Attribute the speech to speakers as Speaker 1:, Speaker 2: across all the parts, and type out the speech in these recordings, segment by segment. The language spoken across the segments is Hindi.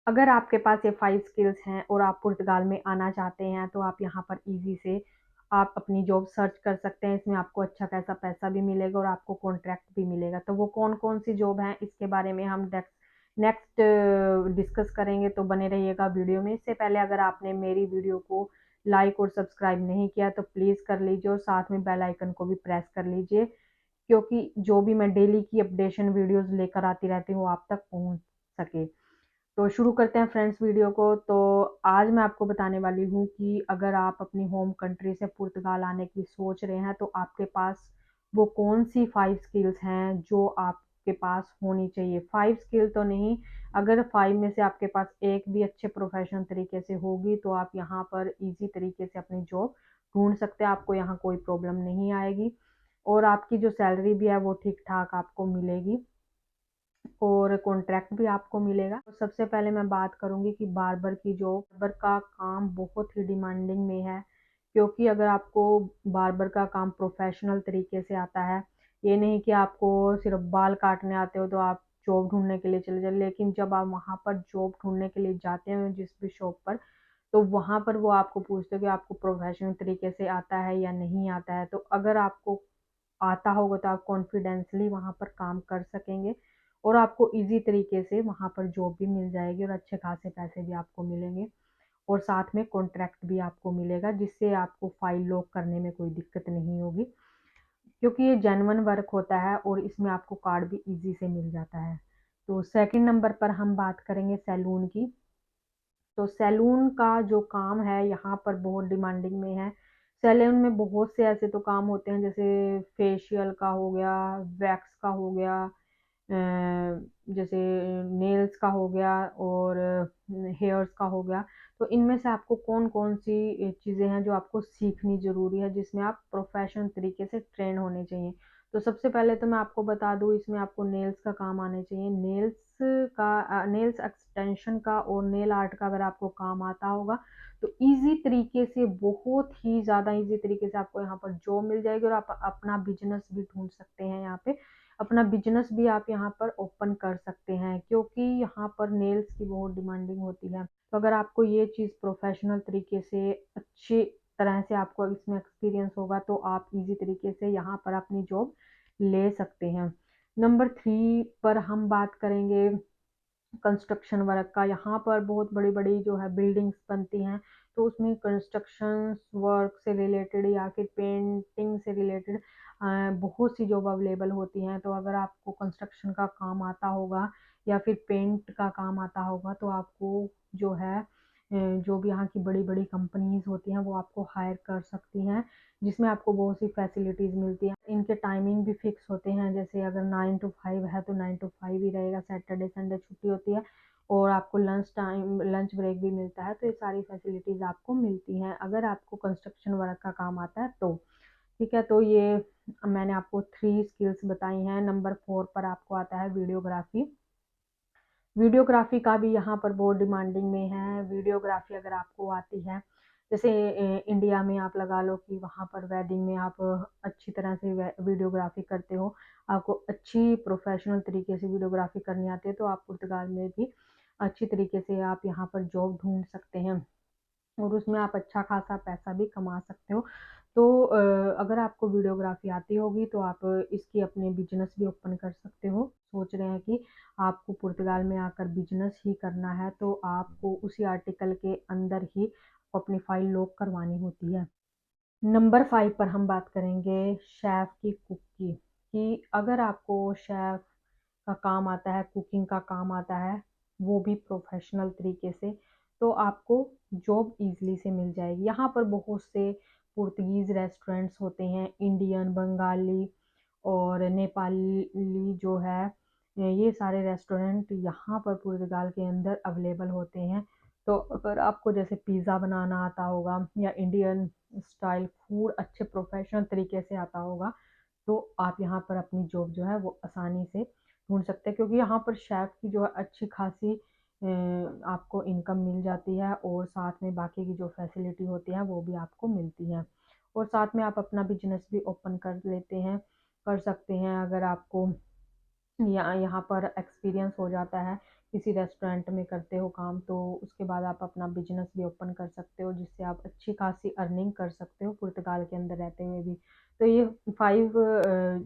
Speaker 1: अगर आपके पास ये 5 स्किल्स हैं और आप पुर्तगाल में आना चाहते हैं, तो आप यहाँ पर ईज़ी से आप अपनी जॉब सर्च कर सकते हैं। इसमें आपको अच्छा खासा पैसा भी मिलेगा और आपको कॉन्ट्रैक्ट भी मिलेगा। तो वो कौन-कौन सी जॉब हैं, इसके बारे में हम नेक्स्ट डिस्कस करेंगे, तो बने रहिएगा वीडियो में। इससे पहले अगर आपने मेरी वीडियो को लाइक और सब्सक्राइब नहीं किया, तो प्लीज़ कर लीजिए और साथ में बेल आइकन को भी प्रेस कर लीजिए, क्योंकि जो भी मैं डेली की अपडेशन वीडियोज़ लेकर आती रहती हूँ, आप तक पहुँच सके। तो शुरू करते हैं फ्रेंड्स वीडियो को। तो आज मैं आपको बताने वाली हूँ कि अगर आप अपनी होम कंट्री से पुर्तगाल आने की सोच रहे हैं, तो आपके पास वो कौन-सी 5 स्किल्स हैं जो आपके पास होनी चाहिए। 5 स्किल तो नहीं, अगर 5 में से आपके पास एक भी अच्छे प्रोफेशनल तरीके से होगी, तो आप यहाँ पर ईज़ी तरीके से अपनी जॉब ढूँढ सकते हैं। आपको यहाँ कोई प्रॉब्लम नहीं आएगी और आपकी जो सैलरी भी है, वो ठीक-ठाक आपको मिलेगी और कॉन्ट्रैक्ट भी आपको मिलेगा। तो सबसे पहले मैं बात करूँगी कि बार्बर की जॉब। बार्बर का काम बहुत ही डिमांडिंग में है, क्योंकि अगर आपको बार्बर का काम प्रोफ़ेशनल तरीके से आता है, ये नहीं कि आपको सिर्फ़ बाल काटने आते हो तो आप जॉब ढूँढने के लिए चले जाओ। लेकिन जब आप वहाँ पर जॉब ढूँढने के लिए जाते हो जिस भी शॉप पर, तो वहाँ पर वो आपको पूछते हो कि आपको प्रोफ़ेशनल तरीके से आता है या नहीं आता है। तो अगर आपको आता होगा तो आप कॉन्फिडेंसली वहाँ पर काम कर सकेंगे और आपको ईज़ी तरीके से वहाँ पर जॉब भी मिल जाएगी और अच्छे खासे पैसे भी आपको मिलेंगे और साथ में कॉन्ट्रैक्ट भी आपको मिलेगा, जिससे आपको फाइल लॉक करने में कोई दिक्कत नहीं होगी, क्योंकि ये जेन्युइन वर्क होता है और इसमें आपको कार्ड भी ईज़ी से मिल जाता है। तो सेकंड नंबर पर हम बात करेंगे सैलून की। तो सैलून का जो काम है यहाँ पर बहुत डिमांडिंग में है। सैलून में बहुत से ऐसे तो काम होते हैं, जैसे फेशियल का हो गया, वैक्स का हो गया, जैसे नेल्स का हो गया और हेयर्स का हो गया। तो इनमें से आपको कौन-कौन सी चीज़ें हैं जो आपको सीखनी ज़रूरी है, जिसमें आप प्रोफ़ेशनल तरीके से ट्रेन होने चाहिए। तो सबसे पहले तो मैं आपको बता दूँ, इसमें आपको नेल्स का काम आने चाहिए। नेल्स एक्सटेंशन का और नेल आर्ट का अगर आपको काम आता होगा, तो ईज़ी तरीके से, बहुत ही ज़्यादा ईज़ी तरीके से आपको यहाँ पर जॉब मिल जाएगी और आप अपना बिज़नेस भी ढूँढ सकते हैं यहाँ पे। अपना बिज़नेस भी आप यहाँ पर ओपन कर सकते हैं, क्योंकि यहाँ पर नेल्स की बहुत डिमांडिंग होती है। तो अगर आपको ये चीज़ प्रोफ़ेशनल तरीके से, अच्छी तरह से आपको इसमें एक्सपीरियंस होगा, तो आप ईज़ी तरीके से यहाँ पर अपनी जॉब ले सकते हैं। नंबर 3 पर हम बात करेंगे कंस्ट्रक्शन वर्क का। यहाँ पर बहुत बड़ी-बड़ी जो है बिल्डिंग्स बनती हैं, तो उसमें कंस्ट्रक्शंस वर्क से रिलेटेड या फिर पेंटिंग से रिलेटेड बहुत सी जॉब अवेलेबल होती हैं। तो अगर आपको कंस्ट्रक्शन का काम आता होगा या फिर पेंट का काम आता होगा, तो आपको जो है जो भी यहाँ की बड़ी-बड़ी कंपनीज़ होती हैं, वो आपको हायर कर सकती हैं, जिसमें आपको बहुत सी फैसिलिटीज़ मिलती हैं। इनके टाइमिंग भी फिक्स होते हैं, जैसे अगर 9 टू 5 है, तो 9 टू 5 ही रहेगा, सैटरडे संडे छुट्टी होती है और आपको लंच ब्रेक भी मिलता है। तो ये सारी फैसिलिटीज़ आपको मिलती हैं, अगर आपको कंस्ट्रक्शन वर्क का काम आता है तो। ठीक है, तो ये मैंने आपको 3 स्किल्स बताई हैं। नंबर 4 पर आपको आता है वीडियोग्राफ़ी। वीडियोग्राफ़ी का भी यहाँ पर बहुत डिमांडिंग में है। वीडियोग्राफ़ी अगर आपको आती है, जैसे इंडिया में आप लगा लो कि वहाँ पर वेडिंग में आप अच्छी तरह से वीडियोग्राफ़ी करते हो, आपको अच्छी प्रोफ़ेशनल तरीके से वीडियोग्राफ़ी करनी आती है, तो आप पुर्तगाल में भी अच्छी तरीके से आप यहाँ पर जॉब ढूँढ सकते हैं। और उसमें आप अच्छा खासा पैसा भी कमा सकते हो। तो अगर आपको वीडियोग्राफ़ी आती होगी, तो आप इसकी अपने बिज़नेस भी ओपन कर सकते हो। सोच रहे हैं कि आपको पुर्तगाल में आकर बिज़नेस ही करना है, तो आपको उसी आर्टिकल के अंदर ही अपनी फ़ाइल लॉक करवानी होती है। नंबर 5 पर हम बात करेंगे शेफ़ की कुक की, कि अगर आपको शेफ़ का काम आता है, कुकिंग का काम आता है, वो भी प्रोफ़ेशनल तरीके से, तो आपको जॉब ईज़िली से मिल जाएगी। यहाँ पर बहुत से पुर्तगीज़ रेस्टोरेंट्स होते हैं, इंडियन, बंगाली और नेपाली जो है, ये सारे रेस्टोरेंट यहाँ पर पुर्तगाल के अंदर अवेलेबल होते हैं। तो अगर आपको जैसे पिज़्ज़ा बनाना आता होगा या इंडियन स्टाइल फूड अच्छे प्रोफ़ेशनल तरीके से आता होगा, तो आप यहाँ पर अपनी जॉब जो है वो आसानी से ढूँढ सकते हैं, क्योंकि यहाँ पर शेफ़ की जो है अच्छी खासी आपको इनकम मिल जाती है और साथ में बाकी की जो फैसिलिटी होती है वो भी आपको मिलती है। और साथ में आप अपना बिज़नेस भी ओपन कर सकते हैं, अगर आपको यहाँ यहाँ पर एक्सपीरियंस हो जाता है, किसी रेस्टोरेंट में करते हो काम, तो उसके बाद आप अपना बिजनेस भी ओपन कर सकते हो, जिससे आप अच्छी खासी अर्निंग कर सकते हो पुर्तगाल के अंदर रहते हुए भी। तो ये 5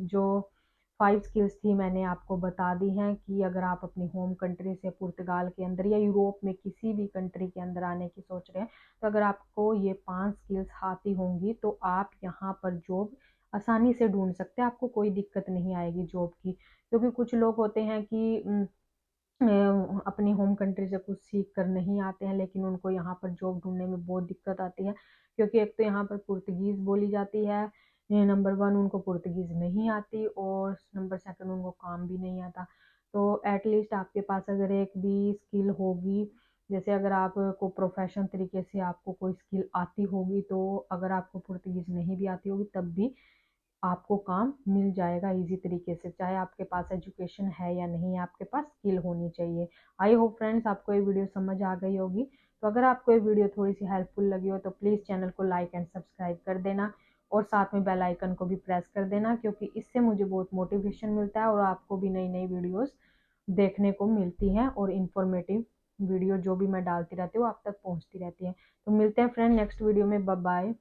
Speaker 1: जो 5 स्किल्स थी मैंने आपको बता दी हैं कि अगर आप अपनी होम कंट्री से पुर्तगाल के अंदर या यूरोप में किसी भी कंट्री के अंदर आने की सोच रहे हैं, तो अगर आपको ये 5 स्किल्स आती होंगी तो आप यहाँ पर जॉब आसानी से ढूंढ सकते हैं, आपको कोई दिक्कत नहीं आएगी जॉब की। क्योंकि कुछ लोग होते हैं कि अपनी होम कंट्री से कुछ सीख कर नहीं आते हैं, लेकिन उनको यहाँ पर जॉब ढूंढने में बहुत दिक्कत आती है, क्योंकि एक तो यहाँ पर पुर्तगीज़ बोली जाती है, नंबर वन उनको पुर्तगीज़ नहीं आती, और नंबर सेकंड उनको काम भी नहीं आता। तो एटलीस्ट आपके पास अगर एक भी स्किल होगी, जैसे अगर आपको प्रोफेशन तरीके से आपको कोई स्किल आती होगी, तो अगर आपको पुर्तगीज़ नहीं भी आती होगी तब भी आपको काम मिल जाएगा इजी तरीके से, चाहे आपके पास एजुकेशन है या नहीं, आपके पास स्किल होनी चाहिए। आई होप फ्रेंड्स आपको ये वीडियो समझ आ गई होगी। तो अगर आपको ये वीडियो थोड़ी सी हेल्पफुल लगी हो तो प्लीज़ चैनल को लाइक एंड सब्सक्राइब कर देना, और साथ में बेल आइकन को भी प्रेस कर देना, क्योंकि इससे मुझे बहुत मोटिवेशन मिलता है और आपको भी नई नई वीडियोस देखने को मिलती हैं, और इन्फॉर्मेटिव वीडियो जो भी मैं डालती रहती हूँ आप तक पहुँचती रहती है। तो मिलते हैं फ्रेंड नेक्स्ट वीडियो में, बाय बाय।